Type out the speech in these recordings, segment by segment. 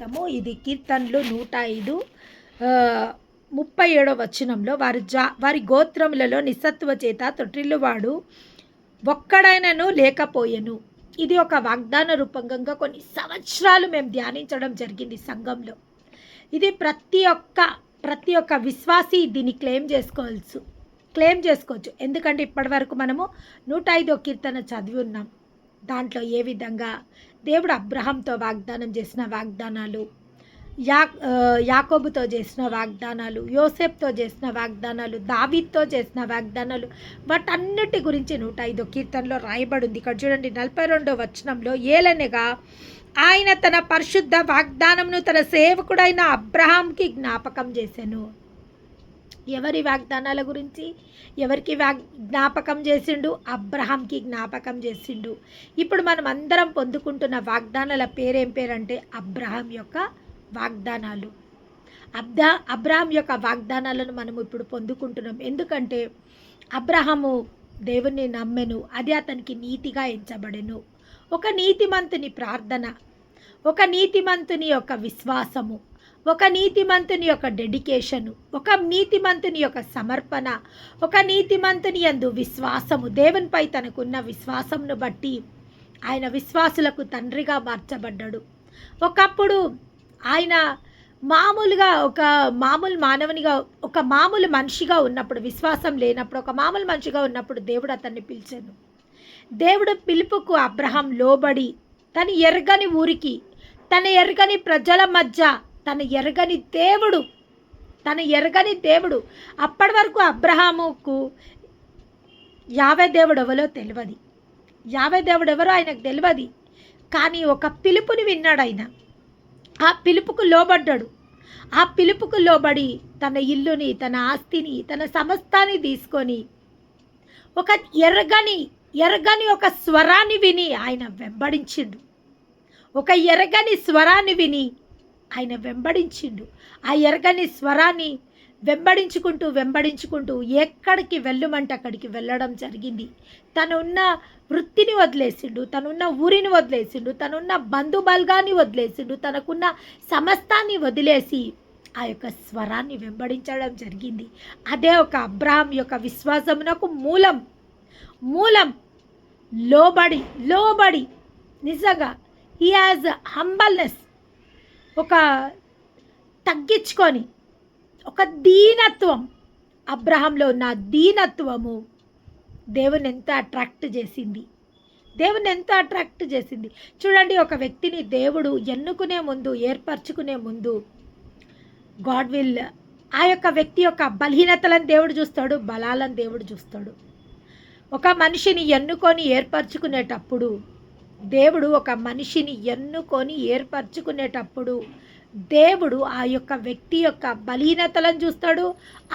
నిమిత్తము. ఇది కీర్తనలు 105 37 వచనంలో వారి గోత్రములలో నిస్సత్వ చేత తొట్టిల్లువాడు ఒక్కడైనను లేకపోయెను. ఇది ఒక వాగ్దాన రూపంగా కొన్ని సంవత్సరాలు మేము ధ్యానించడం జరిగింది సంఘంలో. ఇది ప్రతి ఒక్క విశ్వాసి దీన్ని క్లెయిమ్ చేసుకోవచ్చు. ఎందుకంటే ఇప్పటి వరకు మనము 105 కీర్తన చదివి ఉన్నాం. దాంట్లో ఏ విధంగా దేవుడు అబ్రహాంతో వాగ్దానం చేసిన వాగ్దానాలు, యాకోబుతో చేసిన వాగ్దానాలు, యోసేపుతో చేసిన వాగ్దానాలు, దావీద్తో చేసిన వాగ్దానాలు, వాటన్నిటి గురించి 105 కీర్తనలో రాయబడి ఉంది. ఇక్కడ చూడండి 42 వచనంలో, ఏలనగా ఆయన తన పరిశుద్ధ వాగ్దానమును తన సేవకుడైన అబ్రహాంకి జ్ఞాపకం చేశాను. ఎవరి వాగ్దానాల గురించి ఎవరికి జ్ఞాపకం చేసిండు? అబ్రహాంకి జ్ఞాపకం చేసిండు. ఇప్పుడు మనం అందరం పొందుకుంటున్న వాగ్దానాల పేరేం పేరంటే అబ్రహాం యొక్క వాగ్దానాలు. అబ్రహాం యొక్క వాగ్దానాలను మనం ఇప్పుడు పొందుకుంటున్నాం. ఎందుకంటే అబ్రహాము దేవుణ్ణి నమ్మెను, అది అతనికి నీతిగా ఎంచబడెను. ఒక నీతిమంతుని ప్రార్థన, ఒక నీతిమంతుని యొక్క విశ్వాసము, ఒక నీతిమంతుని యొక్క డెడికేషను, ఒక నీతిమంతుని యొక్క సమర్పణ, ఒక నీతిమంతుని యందు విశ్వాసము, దేవునిపై తనకున్న విశ్వాసమును బట్టి ఆయన విశ్వాసులకు తండ్రిగా మార్చబడ్డాడు. ఒకప్పుడు ఆయన ఒక మామూలు మనిషిగా ఉన్నప్పుడు, విశ్వాసం లేనప్పుడు, ఒక మామూలు మనిషిగా ఉన్నప్పుడు దేవుడు అతన్ని పిలిచాను. దేవుడు పిలుపుకు అబ్రహాం లోబడి తన ఎరగని ఊరికి, తన ఎరగని ప్రజల మధ్య, తన ఎరగని దేవుడు అప్పటి వరకు అబ్రహాముకు యావే దేవుడు ఎవరో తెలియదు, యావే దేవుడు ఎవరో ఆయనకు తెలియదు. కానీ ఒక పిలుపుని విన్నాడు ఆయన, ఆ పిలుపుకు లోబడ్డాడు. ఆ పిలుపుకు లోబడి తన ఇల్లుని, తన ఆస్తిని, తన సమస్తాన్ని తీసుకొని ఒక ఎరగని ఒక స్వరాన్ని విని ఆయన వెంబడించిండు. ఒక ఎరగని స్వరాన్ని విని ఆయన వెంబడించిండు. ఆ ఎరగని స్వరాన్ని వెంబడించుకుంటూ ఎక్కడికి వెళ్ళమంటే అక్కడికి వెళ్ళడం జరిగింది. తనున్న వృత్తిని వదిలేసిండు, తనున్న ఊరిని వదిలేసిండు, తనున్న బంధుబల్గాన్ని వదిలేసిండు, తనకున్న సమస్తాన్ని వదిలేసి ఆ యొక్క స్వరాన్ని వెంబడించడం జరిగింది. అదే ఒక అబ్రహాం యొక్క విశ్వాసమునకు మూలం లోబడి నిజంగా హీ హాజ్ హంబల్నెస్, ఒక తగ్గించుకొని, ఒక దీనత్వం, అబ్రహాంలో ఉన్న దీనత్వము దేవుని ఎంతో అట్రాక్ట్ చేసింది. చూడండి, ఒక వ్యక్తిని దేవుడు ఏర్పరచుకునే ముందు గాడ్ విల్ ఆ యొక్క వ్యక్తి యొక్క బలహీనతలను దేవుడు చూస్తాడు, బలాలను దేవుడు చూస్తాడు. ఒక మనిషిని ఏర్పరచుకునేటప్పుడు దేవుడు ఆ యొక్క వ్యక్తి యొక్క బలహీనతలను చూస్తాడు,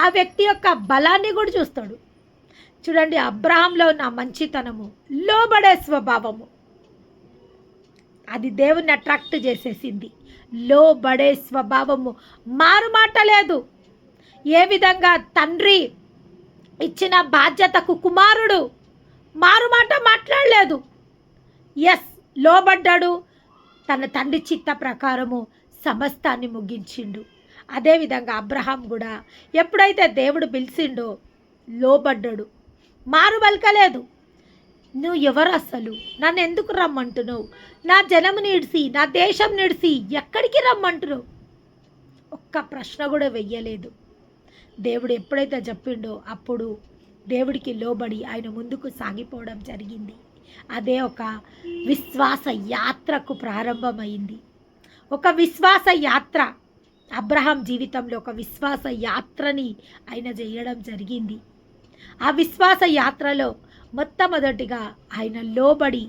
ఆ వ్యక్తి యొక్క బలాన్ని కూడా చూస్తాడు. చూడండి, అబ్రహాంలో ఉన్న మంచితనము, లోబడే స్వభావము, అది దేవుని అట్రాక్ట్ చేసేసింది. లోబడే స్వభావము, మారుమాట లేదు. ఏ విధంగా తండ్రి ఇచ్చిన బాధ్యతకు కుమారుడు మారుమాట మాట్లాడలేదు. లోబడ్డాడు, తన తండ్రి చిత్త ప్రకారము సమస్తాన్ని ముగించిండు. అదేవిధంగా అబ్రహాం కూడా ఎప్పుడైతే దేవుడు పిలిచిండో లోబడ్డాడు, మారు పలకలేదు. నువ్వు ఎవరు, అసలు నన్ను ఎందుకు రమ్మంటున్నావు, నా జనము నిడిసి, నా దేశం నిడిసి ఎక్కడికి రమ్మంటున్నావు, ఒక్క ప్రశ్న కూడా వెయ్యలేదు. దేవుడు ఎప్పుడైతే చెప్పిండో అప్పుడు దేవుడికి లోబడి ఆయన ముందుకు సాగిపోవడం జరిగింది. అదే ఒక విశ్వాస యాత్రకు ప్రారంభమైంది. ఒక విశ్వాస యాత్ర, అబ్రహాం జీవితంలో ఒక విశ్వాస యాత్రని ఆయన చేయడం జరిగింది. ఆ విశ్వాస యాత్రలో మొట్టమొదటిగా ఆయన లోబడి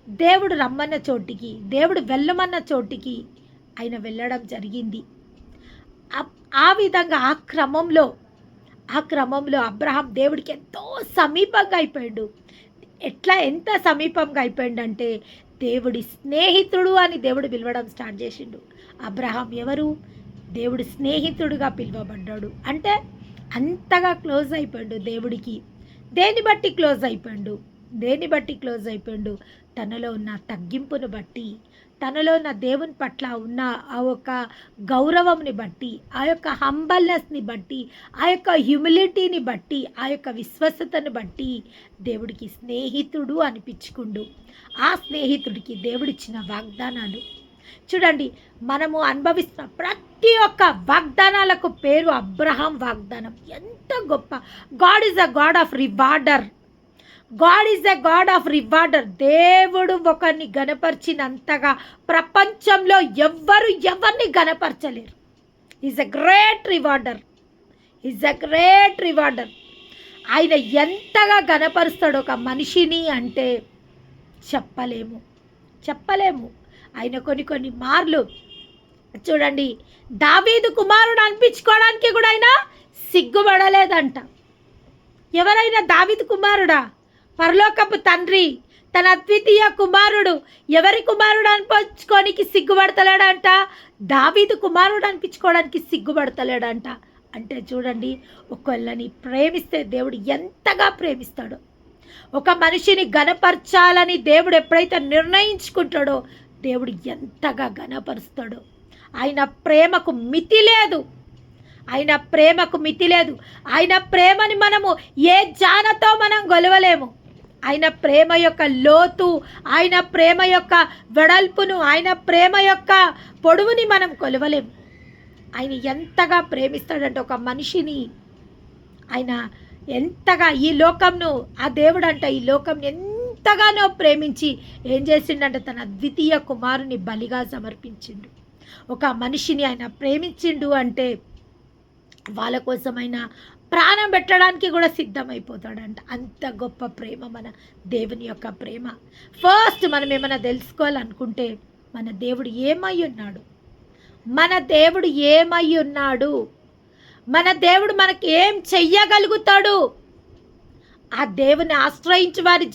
దేవుడు రమ్మన్న చోటికి, దేవుడు వెళ్ళమన్న చోటికి ఆయన వెళ్ళడం జరిగింది. ఆ విధంగా ఆ క్రమంలో అబ్రహాం దేవుడికి ఎంతో సమీపంగా అయిపోయాడు. ఎంత సమీపంగా అయిపోయిందంటే దేవుడి స్నేహితుడు అని దేవుడు పిలవడం స్టార్ట్ చేసిండు. అబ్రహాం ఎవరు? దేవుడి స్నేహితుడుగా పిలువబడ్డాడు. అంటే అంతగా క్లోజ్ అయిపోయాడు దేవుడికి. దేని బట్టి క్లోజ్ అయిపోయాడు? తనలో ఉన్న తగ్గింపును బట్టి, తనలో ఉన్న దేవుని పట్ల ఉన్న ఆ యొక్క గౌరవంని బట్టి, ఆ యొక్క హంబల్నెస్ని బట్టి, ఆ యొక్క హ్యూమిలిటీని బట్టి, ఆ యొక్క విశ్వసతను బట్టి దేవుడికి స్నేహితుడు అనిపించుకుండు. ఆ స్నేహితుడికి దేవుడిచ్చిన వాగ్దానాలు చూడండి. మనము అనుభవిస్తున్న ప్రతి ఒక్క వాగ్దానాలకు పేరు అబ్రహాం వాగ్దానం. ఎంత గొప్ప! God is a God of rewarder. God is a God of rewarder. దేవుడు ఒకరిని గణపరిచినంతగా ప్రపంచంలో ఎవరిని గణపరచలేరు. Is a great rewarder. Is a great rewarder. ఆయన ఎంతగా గణపరుస్తాడు ఒక మనిషిని అంటే చెప్పలేము. ఆయన కొన్ని మార్లు చూడండి, దావీదు కుమారుడు అనిపించుకోవడానికి కూడా ఆయన సిగ్గుపడలేదంట. ఎవరైనా దావీదు కుమారుడా? పరలోకపు తండ్రి తన అద్వితీయ కుమారుడు ఎవరి కుమారుడు అనిపించుకోనికి సిగ్గుపడతలేడంట. దావీదు కుమారుడు అనిపించుకోవడానికి సిగ్గుపడతలేడంట. అంటే చూడండి, ఒకళ్ళని ప్రేమిస్తే దేవుడు ఎంతగా ప్రేమిస్తాడో. ఒక మనిషిని గణపరచాలని దేవుడు ఎప్పుడైతే నిర్ణయించుకుంటాడో దేవుడు ఎంతగా గణపరుస్తాడో. ఆయన ప్రేమకు మితి లేదు. ఆయన ప్రేమని మనము ఏ జానతో మనం గొలవలేము. ఆయన ప్రేమ యొక్క లోతు, ఆయన ప్రేమ యొక్క వెడల్పును, ఆయన ప్రేమ యొక్క పొడవుని మనం కొలవలేము. ఆయన ఎంతగా ప్రేమిస్తాడంటే ఒక మనిషిని, ఆయన ఎంతగా ఈ లోకంను, ఆ దేవుడు అంట ఈ లోకంని ఎంతగానో ప్రేమించి ఏం చేసిండంటే తన ద్వితీయ కుమారుని బలిగా సమర్పించిండు. ఒక మనిషిని ఆయన ప్రేమించిండు అంటే వాళ్ళ కోసమైనా ప్రాణం పెట్టడానికి కూడా సిద్ధమైపోతాడంట. అంత గొప్ప ప్రేమ మన దేవుని యొక్క ప్రేమ. ఫస్ట్ మనం ఏమైనా తెలుసుకోవాలనుకుంటే మన దేవుడు ఏమై ఉన్నాడు, మన దేవుడు మనకి ఏం చెయ్యగలుగుతాడు. ఆ దేవుని ఆశ్రయించి వారి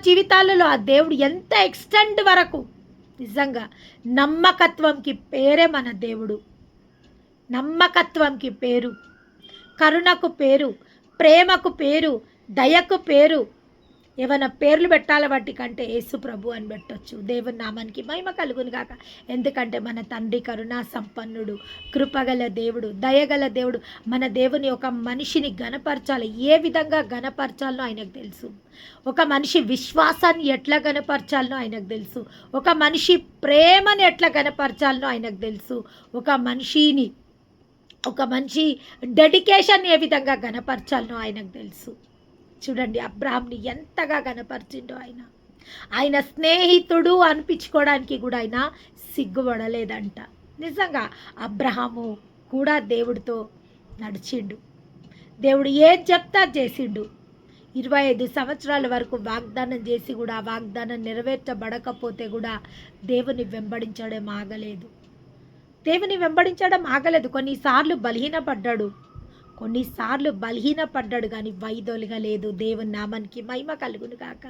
జీవితాలలో ఆ దేవుడు ఎంత ఎక్స్టెంట్ వరకు నిజంగా నమ్మకత్వంకి పేరే మన దేవుడు. నమ్మకత్వంకి పేరు, కరుణకు పేరు, ప్రేమకు పేరు, దయకు పేరు. ఏమైనా పేర్లు పెట్టాలి వాటి కంటే యేసు ప్రభు అని పెట్టొచ్చు. దేవుని నామానికి మహిమ కలుగును గాక. ఎందుకంటే మన తండ్రి కరుణా సంపన్నుడు, కృపగల దేవుడు, దయగల దేవుడు. మన దేవుని ఒక మనిషిని గణపరచాలి, ఏ విధంగా గణపరచాలనో ఆయనకు తెలుసు. ఒక మనిషి విశ్వాసాన్ని ఎట్లా గణపరచాలనో ఆయనకు తెలుసు. ఒక మనిషి ప్రేమని ఎట్లా గణపరచాలనో ఆయనకు తెలుసు. ఒక మనిషి డెడికేషన్ ఏ విధంగా గణపరచాలనో ఆయనకు తెలుసు. చూడండి, అబ్రహాంని ఎంతగా గణపరిచిండో ఆయన స్నేహితుడు అనిపించుకోవడానికి కూడా ఆయన సిగ్గుపడలేదంట. నిజంగా అబ్రహాము కూడా దేవుడితో నడిచిండు. దేవుడు ఏం చెప్తా చేసిండు. 25 సంవత్సరాల వరకు వాగ్దానం చేసి కూడా ఆ వాగ్దానం నెరవేర్చబడకపోతే కూడా దేవుని వెంబడించడం ఆగలేదు. కొన్నిసార్లు బలహీనపడ్డాడు కానీ వైదొలిగా లేదు. దేవుని నామానికి మహిమ కలుగును గాక.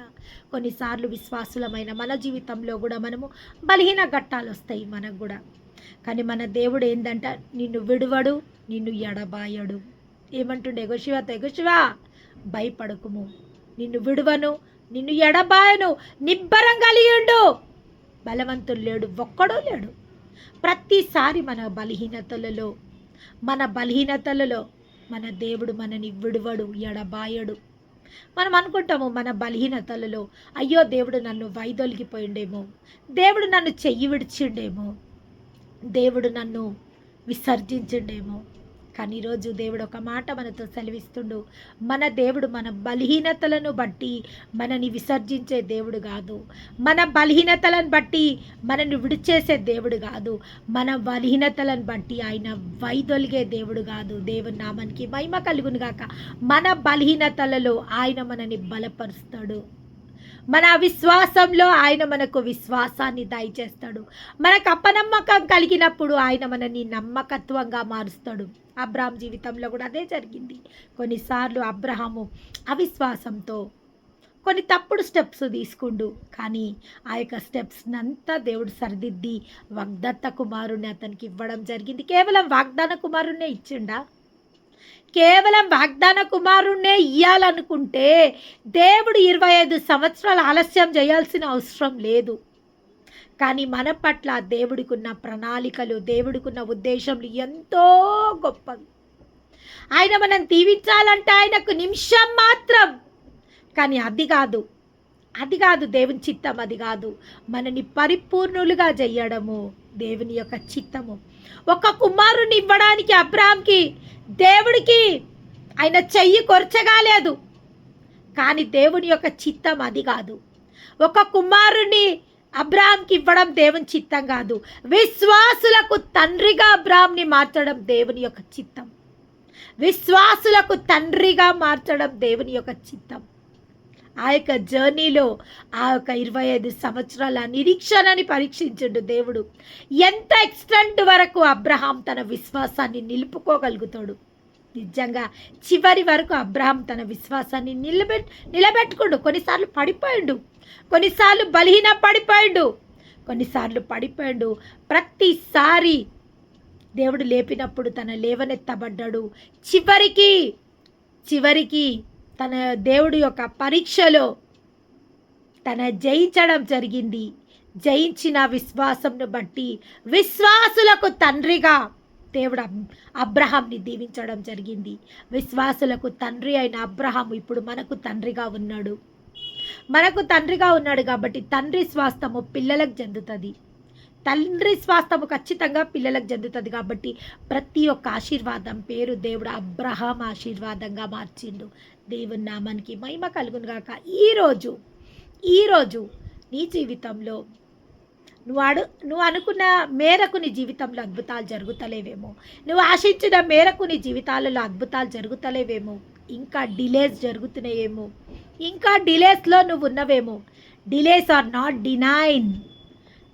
కొన్నిసార్లు విశ్వాసులమైన మన జీవితంలో కూడా మనము బలహీన ఘట్టాలు వస్తాయి మనకు కూడా. కానీ మన దేవుడు ఏందంట, నిన్ను విడువడు, నిన్ను ఎడబాయడు. ఏమంటుండే యెహోషువా, భయపడకుము, నిన్ను విడువను, నిన్ను ఎడబాయను, నిబ్బరం కలిగిండు. బలవంతుడు లేడు, ఒక్కడూ లేడు. ప్రతిసారి మన బలహీనతలలో మన దేవుడు మనని విడువడు, ఎడబాయడు. మనం అనుకుంటాము మన బలహీనతలలో, అయ్యో దేవుడు నన్ను వైదొలిగిపోయిండేమో, దేవుడు నన్ను చెయ్యి విడిచిండేమో, దేవుడు నన్ను విసర్జించిండేమో. కానీ ఈరోజు దేవుడు ఒక మాట మనతో సెలవిస్తుండు. మన దేవుడు మన బలహీనతలను బట్టి మనని విసర్జించే దేవుడు కాదు. మన బలహీనతలను బట్టి మనని విడిచేసే దేవుడు కాదు. మన బలహీనతలను బట్టి ఆయన వైదొలిగే దేవుడు కాదు. దేవుని నామానికి మహిమ కలుగును గాక. మన బలహీనతలలో ఆయన మనని బలపరుస్తాడు. మన విశ్వాసంలో ఆయన మనకు విశ్వాసాన్ని దయచేస్తాడు. మనకు అపనమ్మకం కలిగినప్పుడు ఆయన మనని నమ్మకత్వంగా మారుస్తాడు. అబ్రహాం జీవితంలో కూడా అదే జరిగింది. కొన్నిసార్లు అబ్రహాము అవిశ్వాసంతో కొన్ని తప్పుడు స్టెప్స్ తీసుకుండు. కానీ ఆ యొక్క స్టెప్స్నంతా దేవుడు సరిదిద్ది వాగ్దత్త కుమారుని అతనికి ఇవ్వడం జరిగింది. కేవలం వాగ్దాన కుమారుణ్ణే ఇచ్చిండా? కేవలం వాగ్దాన కుమారుణ్ణే ఇయ్యాలనుకుంటే దేవుడు 25 సంవత్సరాలు ఆలస్యం చేయాల్సిన అవసరం లేదు. కానీ మన పట్ల దేవుడికున్న ప్రణాళికలు, దేవుడికున్న ఉద్దేశంలు ఎంతో గొప్పవి. ఆయన మనం దీవించాలంటే ఆయనకు నిమిషం మాత్రం. కానీ అది కాదు దేవుని చిత్తం. అది కాదు, మనని పరిపూర్ణులుగా చేయడము దేవుని యొక్క చిత్తము. ఒక కుమారుని ఇవ్వడానికి అబ్రాహాంకి దేవుడికి ఆయన చెయ్యి కొరచగాలేదు. కానీ దేవుని యొక్క చిత్తం అది కాదు. ఒక కుమారుని అబ్రాహాంకి ఇవ్వడం దేవుని చిత్తం కాదు. విశ్వాసులకు తండ్రిగా అబ్రాహాంని మార్చడం దేవుని యొక్క చిత్తం. విశ్వాసులకు తండ్రిగా మార్చడం దేవుని యొక్క చిత్తం. ఆ యొక్క జర్నీలో ఆ యొక్క 25 సంవత్సరాల నిరీక్షణని పరీక్షించిండు దేవుడు. ఎంత ఎక్స్టెంట్ వరకు అబ్రహాం తన విశ్వాసాన్ని నిలుపుకోగలుగుతాడు. నిజంగా చివరి వరకు అబ్రహాం తన విశ్వాసాన్ని నిలబెట్టుకోడు. కొన్నిసార్లు పడిపోయిండు, కొన్నిసార్లు బలహీన పడిపోయిండు. ప్రతిసారి దేవుడు లేపినప్పుడు తన లేవనెత్తబడ్డాడు. చివరికి తన దేవుడి యొక్క పరీక్షలో తన జయించడం జరిగింది. జయించిన విశ్వాసంను బట్టి విశ్వాసులకు తండ్రిగా దేవుడు అబ్రహాంని దీవించడం జరిగింది. విశ్వాసులకు తండ్రి అయిన అబ్రహాం ఇప్పుడు మనకు తండ్రిగా ఉన్నాడు. కాబట్టి తండ్రి స్వాస్థము పిల్లలకు చెందుతుంది. తండ్రి స్వాస్థము ఖచ్చితంగా పిల్లలకు చెందుతుంది. కాబట్టి ప్రతి ఒక్క ఆశీర్వాదం పేరు దేవుడు అబ్రహాం ఆశీర్వాదంగా మార్చిండు. దేవుని నామానికి మహిమ కలుగును గాక. ఈరోజు నీ జీవితంలో నువ్వు అనుకున్న మేరకు నీ జీవితంలో అద్భుతాలు జరుగుతలేవేమో, నువ్వు ఆశించిన మేరకు నీ జీవితాలలో అద్భుతాలు జరుగుతలేవేమో, ఇంకా డిలేస్ జరుగుతున్నాయేమో, ఇంకా డిలేస్లో నువ్వు ఉన్నవేమో. Delays are not denied.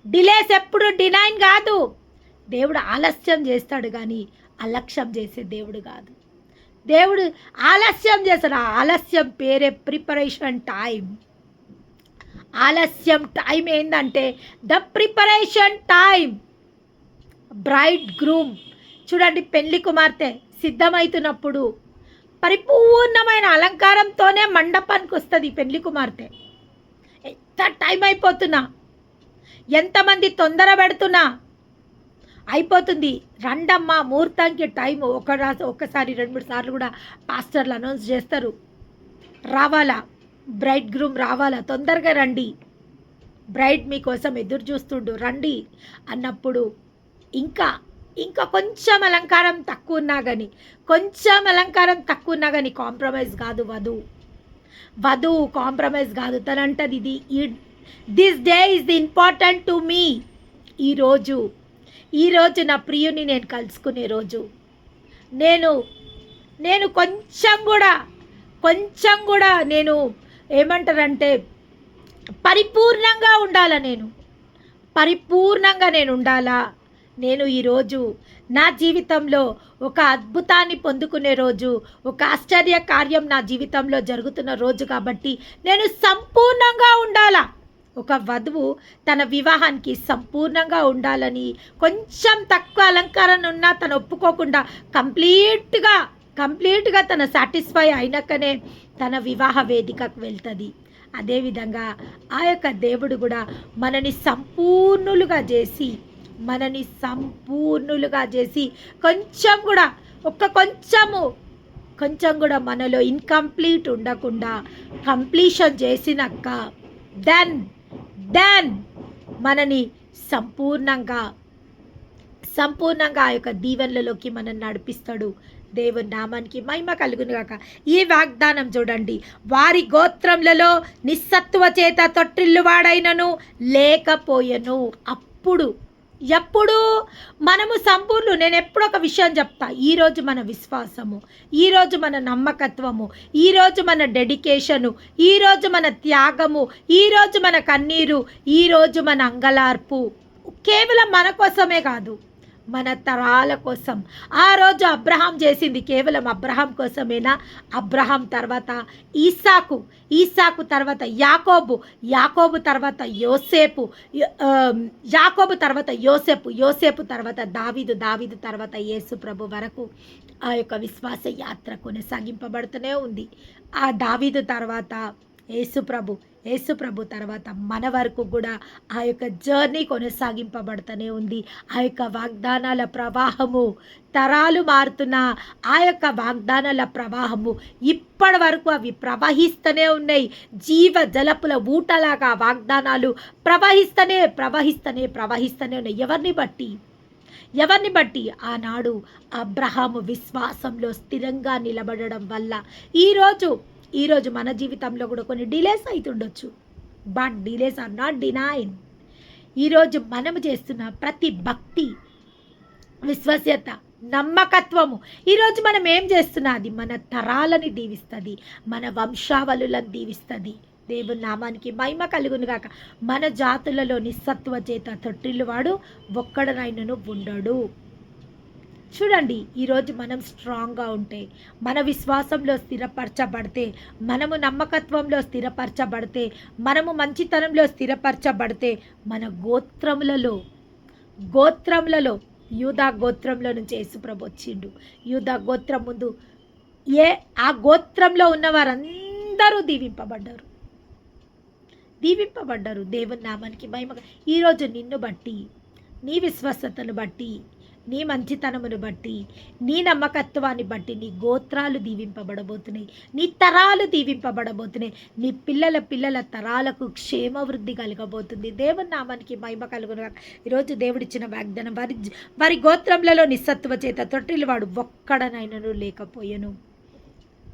Delays ఎప్పుడు డినైన్ కాదు. దేవుడు ఆలస్యం చేస్తాడు కానీ అలక్ష్యం చేసే దేవుడు కాదు. దేవుడు ఆలస్యం చేస్తాడు. ఆలస్యం పేరే ప్రిపరేషన్ టైం. ఆలస్యం టైం ఏంటంటే the preparation time. Braid groom చూడండి, పెళ్లి కుమార్తె సిద్ధమవుతున్నప్పుడు పరిపూర్ణమైన అలంకారంతోనే మండపానికి వస్తుంది పెళ్లి కుమార్తె. ఎంత టైం అయిపోతున్నా, ఎంతమంది తొందర పెడుతున్నా అయిపోతుంది. రండమ్మా ముహూర్తానికి టైం. ఒకసారి 2-3 సార్లు కూడా పాస్టర్లు అనౌన్స్ చేస్తారు, రావాలా, బ్రైడ్ గ్రూమ్ రావాలా, తొందరగా రండి, బ్రైడ్ మీకోసం ఎదురు చూస్తుండు రండి అన్నప్పుడు ఇంకా కొంచెం అలంకారం తక్కువ ఉన్నా కానీ కాంప్రమైజ్ కాదు. వధువు కాంప్రమైజ్ కాదు. తనంటది this day is the important to me. ఈరోజు నా ప్రియుని నేను కలుసుకునే రోజు. నేను కొంచెం కూడా నేను ఏమంటారంటే పరిపూర్ణంగా ఉండాలా. నేను ఉండాలా. నేను ఈరోజు నా జీవితంలో ఒక అద్భుతాన్ని పొందుకునే రోజు, ఒక ఆశ్చర్య కార్యం నా జీవితంలో జరుగుతున్న రోజు. కాబట్టి నేను సంపూర్ణంగా ఉండాలా. ఒక వధువు తన వివాహానికి సంపూర్ణంగా ఉండాలని, కొంచెం తక్కువ అలంకరణ ఉన్నా తను ఒప్పుకోకుండా కంప్లీట్గా తన సాటిస్ఫై అయినాకనే తన వివాహ వేదికకు వెళ్తుంది. అదేవిధంగా ఆ యొక్క దేవుడు కూడా మనని సంపూర్ణులుగా చేసి కొంచెం కూడా మనలో ఇన్కంప్లీట్ ఉండకుండా కంప్లీషన్ చేసినాక దెన్ మనని సంపూర్ణంగా ఆ యొక్క దీవెనలలోకి మనం నడిపిస్తాడు. దేవుని నామానికి మహిమ కలుగును గాక. ఈ వాగ్దానం చూడండి, వారి గోత్రములలో నిస్సత్వ చేత తొట్టిల్లువాడైనను లేకపోయెను. ఎప్పుడు మనము సంపూర్ణులు. నేను ఎప్పుడు ఒక విషయం చెప్తా, ఈరోజు మన విశ్వాసము, ఈరోజు మన నమ్మకత్వము, ఈరోజు మన డెడికేషను, ఈరోజు మన త్యాగము, ఈరోజు మన కన్నీరు, ఈరోజు మన అంగలార్పు కేవలం మన కోసమే కాదు, మన తరాల కోసం. ఆ రోజు అబ్రహాం చేసింది కేవలం అబ్రహాం కోసమేనా? అబ్రహాం తర్వాత ఈసాకు, ఈసాకు తర్వాత యాకోబు, యాకోబు తర్వాత యోసేపు, యాకోబు తర్వాత యోసేపు, యోసేపు తర్వాత దావీదు, దావీదు తర్వాత యేసు ప్రభు వరకు ఆ యొక్క విశ్వాస యాత్ర కొనసాగింపబడుతూనే ఉంది. ఆ దావీదు తర్వాత యేసుప్రభు, యేసుప్రభు తర్వాత మన వరకు కూడా ఆ యొక్క జర్నీ కొనసాగింపబడుతూనే ఉంది. ఆ యొక్క వాగ్దానాల ప్రవాహము, తరాలు మారుతున్న ఆ యొక్క వాగ్దానాల ప్రవాహము ఇప్పటి వరకు అవి ప్రవహిస్తూనే ఉన్నాయి. జీవ జలపుల ఊటలాగా వాగ్దానాలు ప్రవహిస్తూనే ప్రవహిస్తూనే ప్రవహిస్తూనే ఉన్నాయి. ఎవరిని బట్టి? ఎవరిని బట్టి? ఆనాడు అబ్రహాము విశ్వాసంలో స్థిరంగా నిలబడడం వల్ల ఈరోజు మన జీవితంలో కూడా కొన్ని డిలేస్ అవుతుండొచ్చు, but delays are not denied. ఈరోజు మనము చేస్తున్న ప్రతి భక్తి, విశ్వస్యత, నమ్మకత్వము ఈరోజు మనం ఏం చేస్తున్నా అది మన తరాలని దీవిస్తుంది, మన వంశావళులను దీవిస్తుంది. దేవుని నామానికి మహిమ కలుగును గాక. మన జాతులలో నిస్సత్వ చేత తొట్టిల్లువాడు ఒక్కడనైనను ఉండడు. చూడండి, ఈరోజు మనం స్ట్రాంగ్గా ఉంటే, మన విశ్వాసంలో స్థిరపరచబడితే, మనము నమ్మకత్వంలో స్థిరపరచబడితే, మనము మంచితనంలో స్థిరపరచబడితే, మన గోత్రములలో యూదా గోత్రంలో నుంచి యేసుప్రభు వచ్చిండు. యూదా గోత్రం ముందు ఆ గోత్రంలో ఉన్న వారందరూ దీవింపబడ్డారు. దేవుని నామానికి మహిమ. ఈరోజు నిన్ను బట్టి, నీ విశ్వసతను బట్టి, నీ మంచితనమును బట్టి, నీ నమ్మకత్వాన్ని బట్టి నీ గోత్రాలు దీవింపబడబోతున్నాయి, నీ తరాలు దీవింపబడబోతున్నాయి, నీ పిల్లల తరాలకు క్షేమవృద్ధి కలగబోతుంది. దేవుని నామానికి మహిమ కలుగును. ఈరోజు దేవుడిచ్చిన వాగ్దానం, వారి గోత్రములలో నిస్సత్వ చేత తొట్టిల్లువాడు ఒక్కడనైనను లేకపోయెను.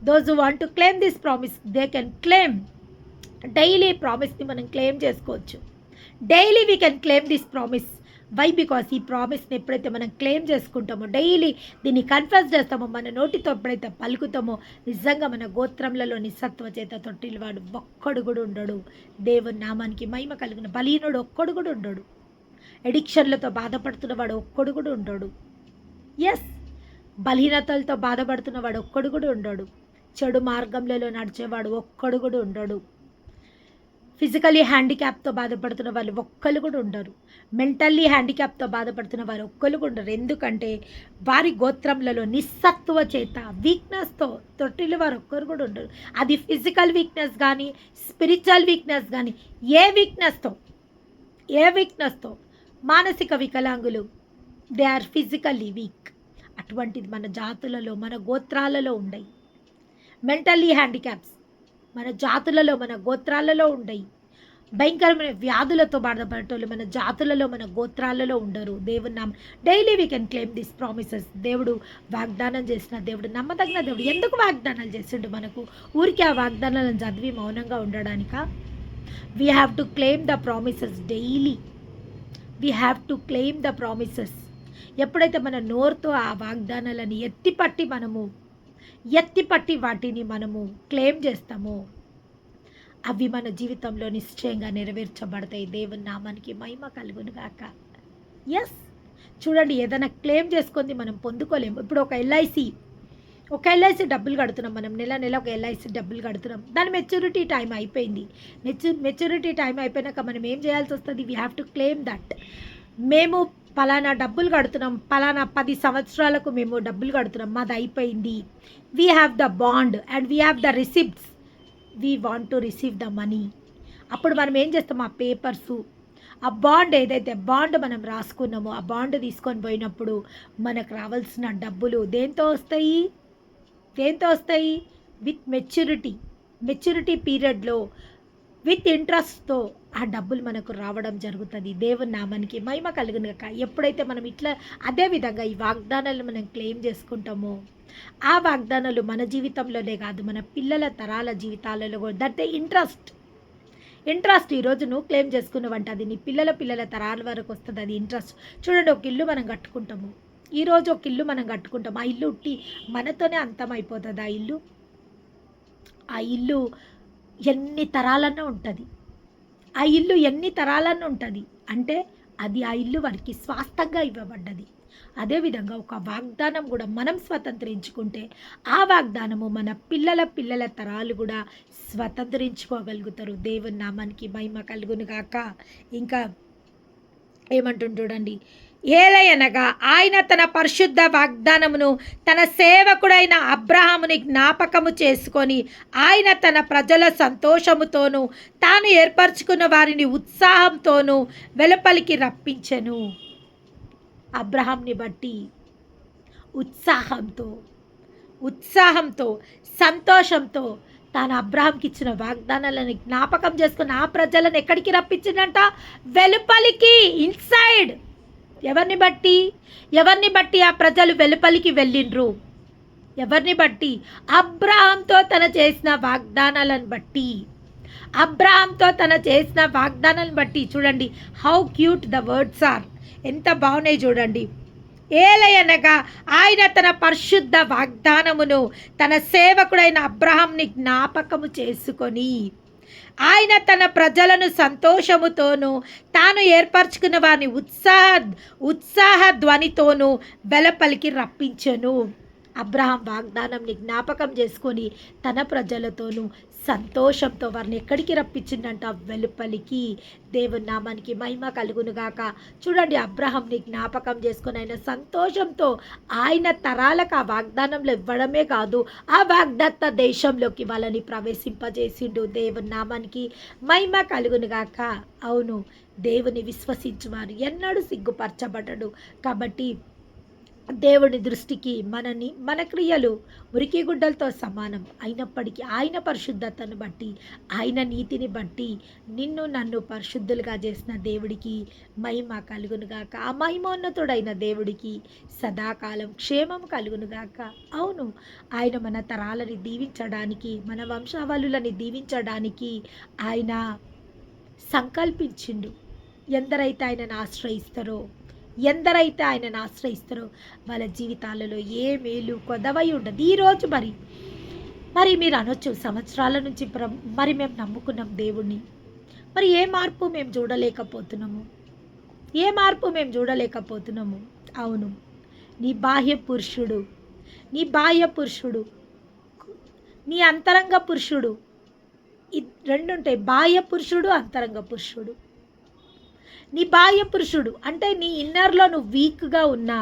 Those who want to claim this promise, they can claim. Daily ప్రామిస్ని మనం క్లెయిమ్ చేసుకోవచ్చు. Daily we can claim this promise. Why? Because ఈ ప్రామిస్ని ఎప్పుడైతే మనం క్లెయిమ్ చేసుకుంటామో, డైలీ దీన్ని కన్ఫెస్ చేస్తామో, మన నోటితో ఎప్పుడైతే పలుకుతామో, నిజంగా మన గోత్రములలో నిస్సత్వ చేత తొట్టిల్లువాడు ఒక్కడు కూడా ఉండడు. దేవుని నామానికి మహిమ కలిగిన. బలీనుడు ఒక్కడు కూడా ఉండడు. ఎడిక్షన్లతో బాధపడుతున్నవాడు ఒక్కడు కూడా ఉండడు. ఎస్, బలహీనతలతో బాధపడుతున్నవాడు ఒక్కడు కూడా ఉండడు. చెడు మార్గంలో నడిచేవాడు ఒక్కడు కూడా ఉండడు. ఫిజికలీ హ్యాండిక్యాప్తో బాధపడుతున్న వాళ్ళు ఒక్కరు కూడా ఉండరు. మెంటల్లీ హ్యాండిక్యాప్తో బాధపడుతున్న వారు ఒక్కరు కూడా ఉండరు. ఎందుకంటే వారి గోత్రములలో నిస్సత్వ చేత, వీక్నెస్తో తొట్టిల్లు వారు ఒక్కరు కూడా ఉండరు. అది ఫిజికల్ వీక్నెస్ కానీ, స్పిరిచువల్ వీక్నెస్ కానీ, ఏ వీక్నెస్తో మానసిక వికలాంగులు, దే ఆర్ ఫిజికల్లీ వీక్. అటువంటిది మన జాతులలో, మన గోత్రాలలో ఉండయి. మెంటల్లీ హ్యాండిక్యాప్స్ మన జాతులలో, మన గోత్రాలలో ఉండయి. భయంకరమైన వ్యాధులతో బాధపడేటోళ్ళు మన జాతులలో, మన గోత్రాలలో ఉండరు. దేవుని నామ daily we can claim this promises. దేవుడు వాగ్దానం చేసిన దేవుడు, నమ్మదగిన దేవుడు. ఎందుకు వాగ్దానాలు చేసిండు మనకు? ఊరికి ఆ వాగ్దానాలను చదివి మౌనంగా ఉండడానికా? We have to claim the promises daily. We have to claim the promises. ఎప్పుడైతే మన నోరుతో ఆ వాగ్దానాలను ఎత్తిపట్టి వాటిని మనము క్లెయిమ్ చేస్తామో, అవి మన జీవితంలో నిశ్చయంగా నెరవేర్చబడతాయి. దేవుని నామానికి మహిమ కలుగును గాక. ఎస్, చూడండి, ఏదైనా క్లెయిమ్ చేసుకుంది మనం పొందుకోలేము. ఇప్పుడు ఒక ఎల్ఐసి డబ్బులు కడుతున్నాం, మనం నెల ఒక ఎల్ఐసి డబ్బులు కడుతున్నాం. దాని మెచ్యూరిటీ టైం అయిపోయింది. మెచ్యూరిటీ టైం అయిపోయినాక మనం ఏం చేయాల్సి వస్తుంది? We have to claim that. మేము పలానా డబ్బులు కడుతున్నాం, పలానా 10 సంవత్సరాలకు మేము డబ్బులు కడుతున్నాం, మాది అయిపోయింది. We have the bond and we have the receipts. We want to receive the money. అప్పుడు మనం ఏం చేస్తాం? ఆ పేపర్సు, ఆ బాండ్ ఏదైతే బాండ్ మనం రాసుకున్నామో, ఆ బాండ్ తీసుకొని పోయినప్పుడు మనకు రావాల్సిన డబ్బులు దేంతో వస్తాయి? విత్ మెచ్యూరిటీ పీరియడ్లో విత్ ఇంట్రెస్ట్తో ఆ డబ్బులు మనకు రావడం జరుగుతుంది. దేవుని నామానికి మహిమ కలుగునుగాక. ఎప్పుడైతే మనం ఇట్లా అదేవిధంగా ఈ వాగ్దానాలు మనం క్లెయిమ్ చేసుకుంటామో, ఆ వాగ్దానాలు మన జీవితంలోనే కాదు, మన పిల్లల తరాల జీవితాలలో కూడా. దట్ ఇంట్రెస్ట్ ఈరోజు నువ్వు క్లెయిమ్ చేసుకున్నావంటే అది నీ పిల్లల తరాల వరకు వస్తుంది. అది ఇంట్రెస్ట్. చూడండి, ఒక ఇల్లు మనం కట్టుకుంటాము. ఈరోజు ఒక ఇల్లు మనం కట్టుకుంటాం. ఆ ఇల్లు ఉట్టి మనతోనే అంతం అయిపోతుంది. ఆ ఇల్లు ఎన్ని తరాలన్నా ఉంటుంది. అంటే అది ఆ ఇల్లు వారికి స్వాస్థంగా ఇవ్వబడ్డది. అదేవిధంగా ఒక వాగ్దానం కూడా మనం స్వతంత్రించుకుంటే ఆ వాగ్దానము మన పిల్లల పిల్లల తరాలు కూడా స్వతంత్రించుకోగలుగుతారు. దేవుని నామానికి మహిమ కలుగును గాక. ఇంకా ఏమంటుంది చూడండి, ఏలయనగా ఆయన తన పరిశుద్ధ వాగ్దానమును తన సేవకుడైన అబ్రహాముని జ్ఞాపకము చేసుకొని ఆయన తన ప్రజల సంతోషముతోనూ తాను ఏర్పరచుకున్న వారిని ఉత్సాహంతోనూ వెలుపలికి రప్పించెను. అబ్రహాంని బట్టి ఉత్సాహంతో సంతోషంతో తాను అబ్రహాంకి ఇచ్చిన వాగ్దానాలను జ్ఞాపకం చేసుకుని ఆ ప్రజలను ఎక్కడికి రప్పించిందంట? వెలుపలికి, ఇన్సైడ్. ఎవరిని బట్టి ఆ ప్రజలు వెలుపలికి వెళ్ళిండ్రు? ఎవరిని బట్టి? అబ్రహాంతో తన చేసిన వాగ్దానాలను బట్టి. చూడండి how cute the words are, ఎంత బాగున్నాయి చూడండి. ఏలయనగా ఆయన తన పరిశుద్ధ వాగ్దానమును తన సేవకుడైన అబ్రహాంని జ్ఞాపకము చేసుకొని ఆయన తన ప్రజలను సంతోషముతోనూ తాను ఏర్పరచుకున్న వారిని ఉత్సాహ ధ్వనితోనూ వెలుపలికి రప్పించెను. అబ్రహాం వాగ్దానంని జ్ఞాపకం చేసుకొని తన ప్రజలతోనూ సంతోషంతో వారిని ఎక్కడికి రప్పించిందంట? వెలుపలికి. దేవుని నామానికి మహిమ కలుగునుగాక. చూడండి, అబ్రహాంని జ్ఞాపకం చేసుకొని ఆయన సంతోషంతో ఆయన తరాలకు ఆ వాగ్దానంలో ఇవ్వడమే కాదు, ఆ వాగ్దత్త దేశంలోకి వాళ్ళని ప్రవేశింపజేసిండు. దేవుని నామానికి మహిమ కలుగునుగాక. అవును, దేవుని విశ్వసించువారు ఎన్నడూ సిగ్గుపరచబడడు. కాబట్టి దేవుని దృష్టికి మన క్రియలు మురికి గుడ్డలతో సమానం అయినప్పటికీ ఆయన పరిశుద్ధతను బట్టి, ఆయన నీతిని బట్టి నిన్ను నన్ను పరిశుద్ధులుగా చేసిన దేవుడికి మహిమ కలుగునుగాక. ఆ మహిమోన్నతుడైన దేవుడికి సదాకాలం క్షేమం కలుగునుగాక. అవును, ఆయన మన తరాలని దీవించడానికి, మన వంశావళులని దీవించడానికి ఆయన సంకల్పించిండు. ఎందరైతే ఆయనను ఆశ్రయిస్తారో వాళ్ళ జీవితాలలో ఏ మేలు కొదవై ఉండదు. ఈరోజు మరి మీరు అనొచ్చు, సంవత్సరాల నుంచి మరి మేము నమ్ముకున్నాం దేవుణ్ణి, మరి ఏ మార్పు మేము చూడలేకపోతున్నాము? అవును, నీ బాహ్య పురుషుడు నీ అంతరంగ పురుషుడు, రెండుంటాయి. బాహ్య పురుషుడు, అంతరంగ పురుషుడు. నీ బాహ్య పురుషుడు అంటే నీ ఇన్నర్లో నువ్వు వీక్గా ఉన్నా,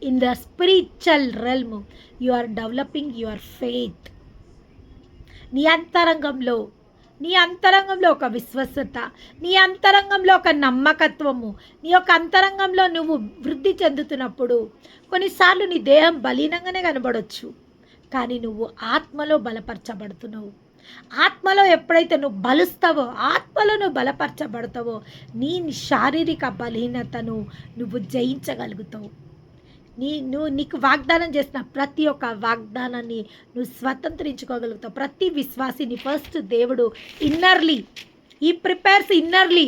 in the spiritual realm you are developing your faith. నీ అంతరంగంలో ఒక విశ్వసత, నీ అంతరంగంలో ఒక నమ్మకత్వము, నీ యొక్క అంతరంగంలో నువ్వు వృద్ధి చెందుతున్నప్పుడు కొన్నిసార్లు నీ దేహం బలీనంగానే కనబడవచ్చు, కానీ నువ్వు ఆత్మలో బలపరచబడుతున్నావు. ఆత్మలో ఎప్పుడైతే నువ్వు బలపరచబడతావో నీ శారీరక బలహీనతను నువ్వు జయించగలుగుతావు. నీకు వాగ్దానం చేసిన ప్రతి ఒక్క వాగ్దానాన్ని నువ్వు స్వతంత్రించుకోగలుగుతావు. ప్రతి విశ్వాసిని ఫస్ట్ దేవుడు ఈ ప్రిపేర్స్ ఇన్నర్లీ.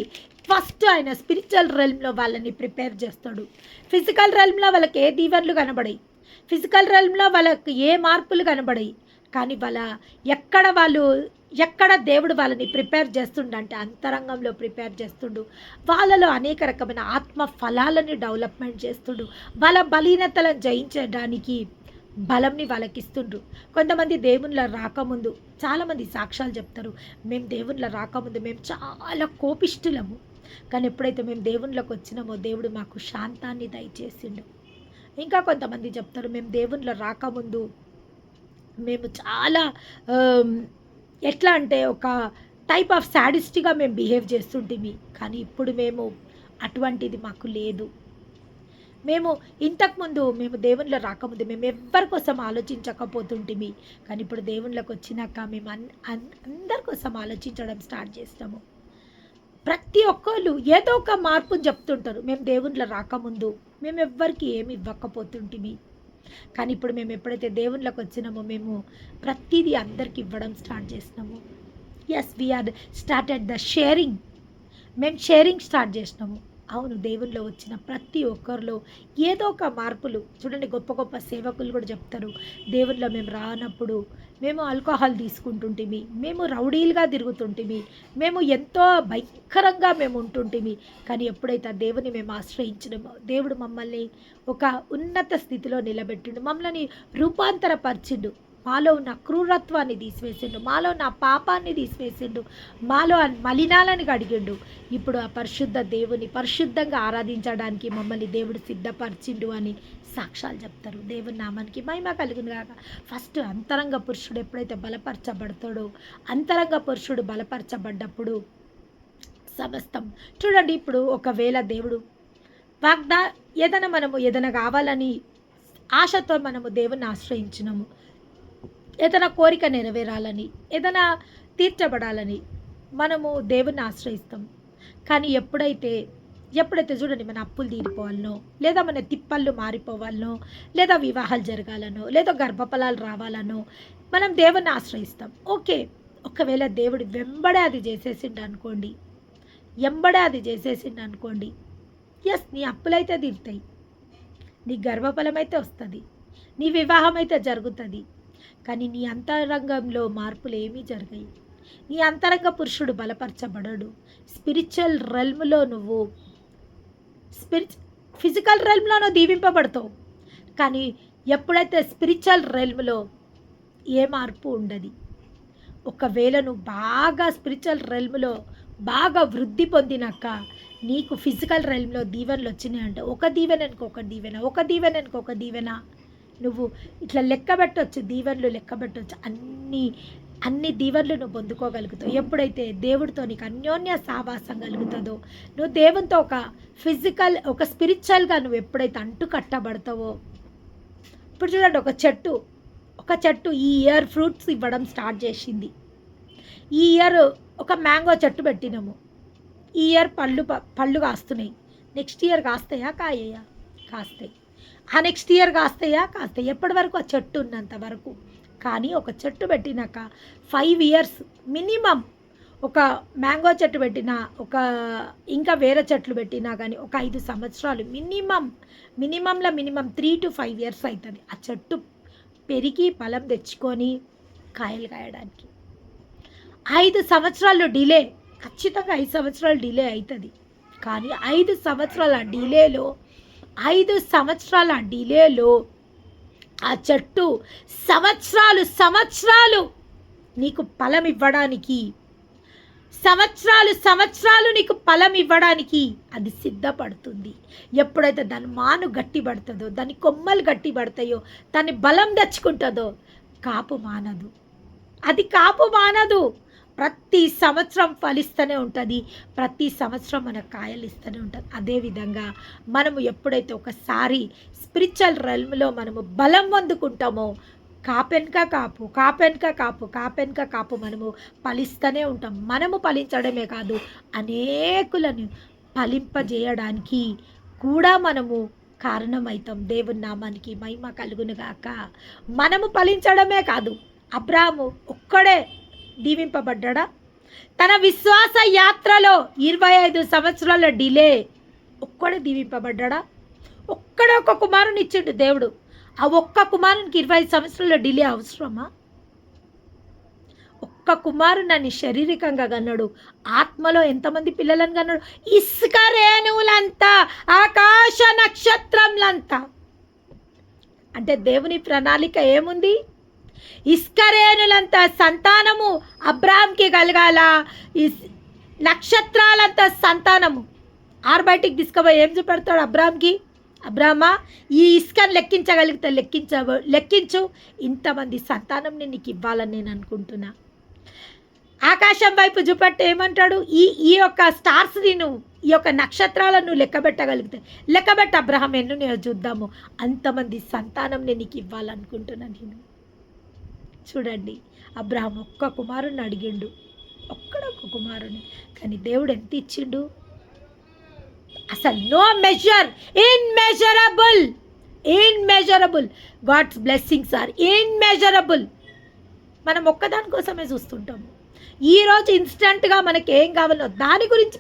ఫస్ట్ ఆయన స్పిరిచువల్ రెల్మ్లో వాళ్ళని ప్రిపేర్ చేస్తాడు. ఫిజికల్ రెల్మ్లో వాళ్ళకి ఏ దీవెనలు కనబడాయి, ఫిజికల్ రెల్మ్లో వాళ్ళకి ఏ మార్పులు కనబడాయి, కానీ ఎక్కడ దేవుడు వాళ్ళని ప్రిపేర్ చేస్తుండంటే అంతరంగంలో ప్రిపేర్ చేస్తుండు. వాళ్ళలో అనేక రకమైన ఆత్మ ఫలాలని డెవలప్మెంట్ చేస్తుండు. వాళ్ళ బలీనతలను జయించడానికి బలంని వాళ్ళకి ఇస్తుండ్రు. కొంతమంది దేవునిలో రాకముందు చాలామంది సాక్ష్యాలు చెప్తారు, మేము దేవునిలో రాకముందు మేము చాలా కోపిష్ఠులము, కానీ ఎప్పుడైతే మేము దేవునిలోకి వచ్చినామో దేవుడు మాకు శాంతాన్ని దయచేసిండు. ఇంకా కొంతమంది చెప్తారు, మేము దేవునిలో రాకముందు మేము చాలా ఎట్లా అంటే ఒక టైప్ ఆఫ్ సాడిస్ట్గా మేము బిహేవ్ చేస్తుంటిమి, కానీ ఇప్పుడు మేము అటువంటిది మాకు లేదు. ఇంతకుముందు మేము దేవునిలో రాకముందు మేము ఎవ్వరి కోసం ఆలోచించకపోతుంటిమి, కానీ ఇప్పుడు దేవునిలోకి వచ్చినాక మేము అందరి కోసం ఆలోచించడం స్టార్ట్ చేస్తాము. ప్రతి ఒక్కళ్ళు ఏదో ఒక మార్పుని చెప్తుంటారు. మేము దేవునిలో రాకముందు మేము ఎవ్వరికి ఏమి ఇవ్వకపోతుంటిమి, కానీ ఇప్పుడు మేము ఎప్పుడైతే దేవునిలోకి వచ్చినామో మేము ప్రతిదీ అందరికి ఇవ్వడం స్టార్ట్ చేసినాము. Yes, we are started the sharing. మేము షేరింగ్ స్టార్ట్ చేసినాము. అవును, దేవునిలో వచ్చిన ప్రతి ఒక్కరిలో ఏదో ఒక మార్పులు చూడండి. గొప్ప గొప్ప సేవకులు కూడా చెప్తారు, దేవునిలో మేము రానప్పుడు మేము ఆల్కహాల్ తీసుకుంటుంటిమి, మేము రౌడీలుగా తిరుగుతుంటిమి, మేము ఎంతో భయంకరంగా మేము ఉంటుంటిమి. కానీ ఎప్పుడైతే ఆ దేవుని మేము ఆశ్రయించినామో దేవుడు మమ్మల్ని ఒక ఉన్నత స్థితిలో నిలబెట్టిండు, మమ్మల్ని రూపాంతరపరిచిండు, మాలో ఉన్న క్రూరత్వాన్ని తీసివేసిండు, మాలో ఉన్న పాపాన్ని తీసివేసిండు, మాలో ఆ మలినాలని కడిగిండు. ఇప్పుడు ఆ పరిశుద్ధ దేవుని పరిశుద్ధంగా ఆరాధించడానికి మమ్మల్ని దేవుడు సిద్ధపరిచిండు అని సాక్ష్యాలు చెప్తారు. దేవుని నామానికి మహిమ కలుగును గాక. ఫస్ట్ అంతరంగ పురుషుడు ఎప్పుడైతే బలపరచబడతాడో, అంతరంగ పురుషుడు బలపరచబడ్డప్పుడు సమస్తం. చూడండి, ఇప్పుడు ఒకవేళ దేవుడు ఏదైనా కావాలని ఆశతో మనము దేవుని ఆశ్రయించినాము, ఏదైనా కోరిక నెరవేరాలని, ఏదైనా తీర్చబడాలని మనము దేవుని ఆశ్రయిస్తాం. కానీ ఎప్పుడైతే చూడండి, మన అప్పులు తీరిపోవాలనో, లేదా మన తిప్పళ్ళు మారిపోవాలనో, లేదా వివాహాలు జరగాలనో, లేదా గర్భఫలాలు రావాలనో మనం దేవుని ఆశ్రయిస్తాం. ఓకే, ఒకవేళ దేవుడు వెంబడే అది చేసేసిండు అనుకోండి, ఎస్, నీ అప్పులైతే తీరుతాయి, నీ గర్భఫలం అయితే వస్తుంది, నీ వివాహం అయితే జరుగుతుంది. కానీ నీ అంతరంగంలో మార్పులు ఏమీ జరగాయి. నీ అంతరంగ పురుషుడు బలపరచబడడు. స్పిరిచువల్ రెల్మ్లో నువ్వు ఫిజికల్ రెల్మ్లో నువ్వు దీవింపబడతావు, కానీ ఎప్పుడైతే స్పిరిచువల్ రెల్మ్లో ఏ మార్పు ఉండదు. ఒకవేళ నువ్వు బాగా స్పిరిచువల్ రెల్మ్లో బాగా వృద్ధి పొందినాక నీకు ఫిజికల్ రెల్మ్లో దీవెనలు వచ్చినాయంటే ఒక దీవెన ఇంకొక దీవెన, ఒక దీవెన ఇంకొక దీవెన, నువ్వు ఇట్లా లెక్క పెట్టవచ్చు, దీవెనలు లెక్క పెట్టవచ్చు. అన్ని దీవెనలు నువ్వు పొందుకోగలుగుతావు ఎప్పుడైతే దేవుడితో నీకు అన్యోన్య సావాసం కలుగుతుందో. నువ్వు దేవునితో ఒక స్పిరిచువల్గా నువ్వు ఎప్పుడైతే అంటు కట్టబడతావో. ఇప్పుడు చూడండి, ఒక చెట్టు ఈ ఇయర్ ఫ్రూట్స్ ఇవ్వడం స్టార్ట్ చేసింది. ఈ ఇయర్ ఒక మ్యాంగో చెట్టు పెట్టినాము, ఈ ఇయర్ పళ్ళు కాస్తున్నాయి. Next year కాస్తాయా? కాస్తాయి. ఆ నెక్స్ట్ ఇయర్ కాస్తాయా? ఎప్పటి వరకు? ఆ చెట్టు ఉన్నంత వరకు. కానీ ఒక చెట్టు పెట్టినాక 5 years మినిమం, ఒక మ్యాంగో చెట్టు పెట్టినా, ఇంకా వేరే చెట్లు పెట్టినా కానీ ఒక 5 సంవత్సరాలు మినిమం 3 to 5 years అవుతుంది ఆ చెట్టు పెరిగి ఫలం తెచ్చుకొని కాయలు కాయడానికి. 5 సంవత్సరాలు డిలే, ఖచ్చితంగా 5 సంవత్సరాలు డిలే అవుతుంది. కానీ 5 సంవత్సరాల డిలేలో ఆ చెట్టు సంవత్సరాలు నీకు ఫలం ఇవ్వడానికి, నీకు ఫలం ఇవ్వడానికి అది సిద్ధపడుతుంది. ఎప్పుడైతే దాని మాను గట్టిపడుతుందో, దాని కొమ్మలు గట్టిపడతాయో, దాని బలం తెచ్చుకుంటుందో, కాపు మానదు. ప్రతి సంవత్సరం ఫలిస్తూనే ఉంటుంది, ప్రతి సంవత్సరం మనకు కాయలు ఇస్తూనే ఉంటుంది. అదేవిధంగా మనము ఎప్పుడైతే ఒకసారి స్పిరిచువల్ రెల్మ్లో మనము బలం పొందుకుంటామో, కాపెన్క కాపు మనము ఫలిస్తూనే ఉంటాం. మనము ఫలించడమే కాదు, అనేకులను ఫలింపజేయడానికి కూడా మనము కారణమవుతాం. దేవుని నామానికి మహిమ కలుగునుగాక. మనము ఫలించడమే కాదు, అబ్రాహాము ఒక్కడే దీవింపబడ్డా? తన విశ్వాస యాత్రలో 25 సంవత్సరాల డిలే ఒక్కడే దీవింపబడ్డా? ఒక్కడే ఒక కుమారుని ఇచ్చిండు దేవుడు. ఆ ఒక్క కుమారునికి 25 సంవత్సరాల డిలే అవసరమా? ఒక్క కుమారుడు నన్ను శారీరకంగా కన్నాడు, ఆత్మలో ఎంతమంది పిల్లలను కన్నాడు? ఇసుక రేణువులంతా, ఆకాశ నక్షత్రంలంతా. అంటే దేవుని ప్రణాళిక ఏముంది? ఇస్కరేణులంత సంతానము అబ్రాహాంకి కలగాల, నక్షత్రాలంత సంతానము. బయటికి తీసుకుపోయి ఏం చూపెడతాడు అబ్రాహాంకి? అబ్రాహ్మా, ఈ ఇసుకను లెక్కించగలిగితే లెక్కించు, ఇంతమంది సంతానం నీకు ఇవ్వాలని నేను అనుకుంటున్నా. ఆకాశం వైపు చూపెట్టి ఏమంటాడు? ఈ యొక్క స్టార్స్ని ఈ యొక్క నక్షత్రాలను లెక్కబెట్ట అబ్రహాం, నేను చూద్దాము, అంతమంది సంతానం నీకు ఇవ్వాలనుకుంటున్నాను నేను. చూడండి, అబ్రహాం ఒక్క కుమారుని అడిగిండు, ఒక్క కుమారుని, కానీ దేవుడు ఎంత ఇచ్చిండు? అసలు no measure, immeasurable. God's blessings are immeasurable. మనం ఒక్కదాని కోసమే చూస్తుంటాము. ఈరోజు ఇన్స్టంట్గా మనకి ఏం కావాలో దాని గురించి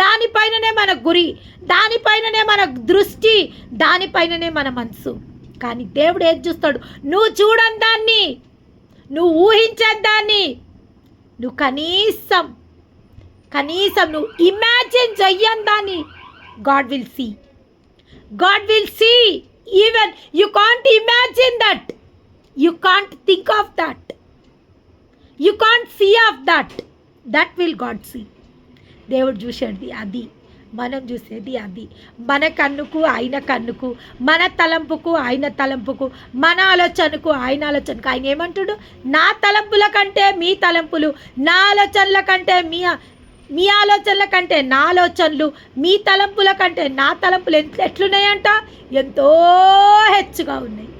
దానిపైననే మన గురి, దానిపైననే మన దృష్టి, దానిపైననే మన మనసు. కానీ దేవుడు ఏది చూస్తాడు? నువ్వు చూడని దాన్ని, నువ్వు ఊహించని దాన్ని, నువ్వు కనీసం నువ్వు ఇమాజిన్ చెయ్యని దాన్ని God will see. God will see. Even you can't imagine that. You can't think of that. You can't see of that. That will God see. దేవుడు చూసేది అది, మనం చూసేది అది. మన కన్నుకు ఆయన కన్నుకు, మన తలంపుకు ఆయన తలంపుకు, మన ఆలోచనకు ఆయన ఆలోచనకు. ఆయన ఏమంటాడు? నా తలంపుల కంటే మీ తలంపులు, నా ఆలోచనల కంటే మీ ఆలోచనల కంటే నా ఆలోచనలు, మీ తలంపుల కంటే నా తలంపులు ఎట్లున్నాయంట? ఎంతో హెచ్చుగా ఉన్నాయి.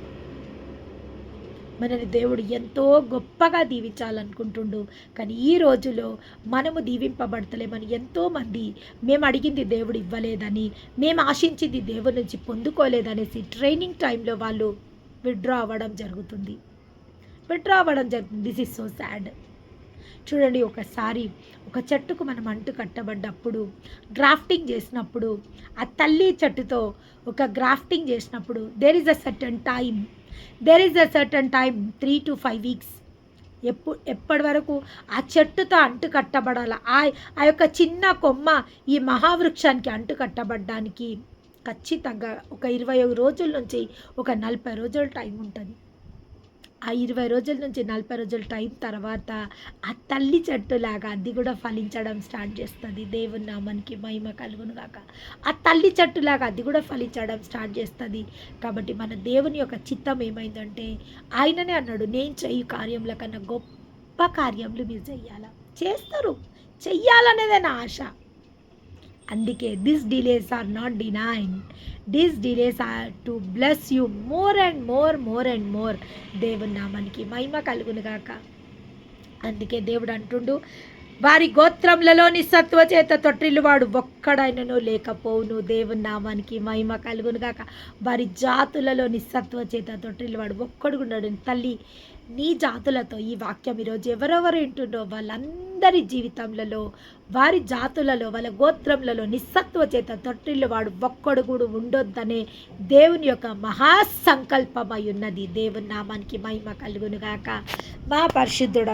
మనని దేవుడు ఎంతో గొప్పగా దీవించాలనుకుంటుండు. కానీ ఈ రోజులో మనము దీవింపబడతలేమని ఎంతోమంది మేము అడిగింది దేవుడు ఇవ్వలేదని, మేము ఆశించింది దేవుడి నుంచి పొందుకోలేదనేసి ట్రైనింగ్ టైంలో వాళ్ళు విత్డ్రా అవ్వడం జరుగుతుంది. This is so sad. చూడండి, ఒకసారి ఒక చెట్టుకు మనం అంటు కట్టబడ్డప్పుడు, గ్రాఫ్టింగ్ చేసినప్పుడు, ఆ తల్లి చెట్టుతో ఒక గ్రాఫ్టింగ్ చేసినప్పుడు there is a certain time 3 to 5 weeks. ఎప్పటి వరకు ఆ చెట్టుతో అంటు కట్టబడాల, ఆ యొక్క చిన్న కొమ్మ ఈ మహావృక్షానికి అంటు కట్టబడ్డానికి ఖచ్చితంగా ఒక 21 రోజుల నుంచి ఒక 40 రోజుల టైం ఉంటుంది. ఆ 20 రోజుల నుంచి 40 రోజుల టైం తర్వాత ఆ తల్లి చెట్టులాగా అది కూడా ఫలించడం స్టార్ట్ చేస్తుంది. దేవుని నామానికి మహిమ కలుగును గాక. ఆ తల్లి చెట్టులాగా అది కూడా ఫలించడం స్టార్ట్ చేస్తుంది. కాబట్టి మన దేవుని యొక్క చిత్తం ఏమైందంటే, ఆయననే అన్నాడు, నేను చెయ్యి కార్యముల కన్నా గొప్ప కార్యములు మీరు చెయ్యాలనేదే నా ఆశ. అందుకే this delays are not denial, this delays are to bless you more and more. దేవుని నామానికి మహిమ కలుగును గాక. అందుకే దేవుడు అంటుండు, వారి గోత్రములలో నిస్సత్వ చేత తొట్టిల్లువాడు ఒక్కడైనను లేకపోవును. దేవుని నామానికి మహిమ కలుగును గాక. వారి జాతులలో నిస్సత్వ చేత తొట్టిల్లువాడు ఒక్కడు ఉన్నాడు. తల్లి, నీ జాతులతో ఈ వాక్యం ఈరోజు ఎవరెవరు వింటుండో వాళ్ళందరి జీవితంలో, వారి జాతులలో, వాళ్ళ గోత్రంలలో నిస్సత్వ చేత తొట్టిల్లువాడు ఒక్కడు కూడా ఉండొద్దనే దేవుని యొక్క మహాసంకల్పమై ఉన్నది. దేవుని నామానికి మహిమ కలుగును గాక. మా పరిశుద్ధుడ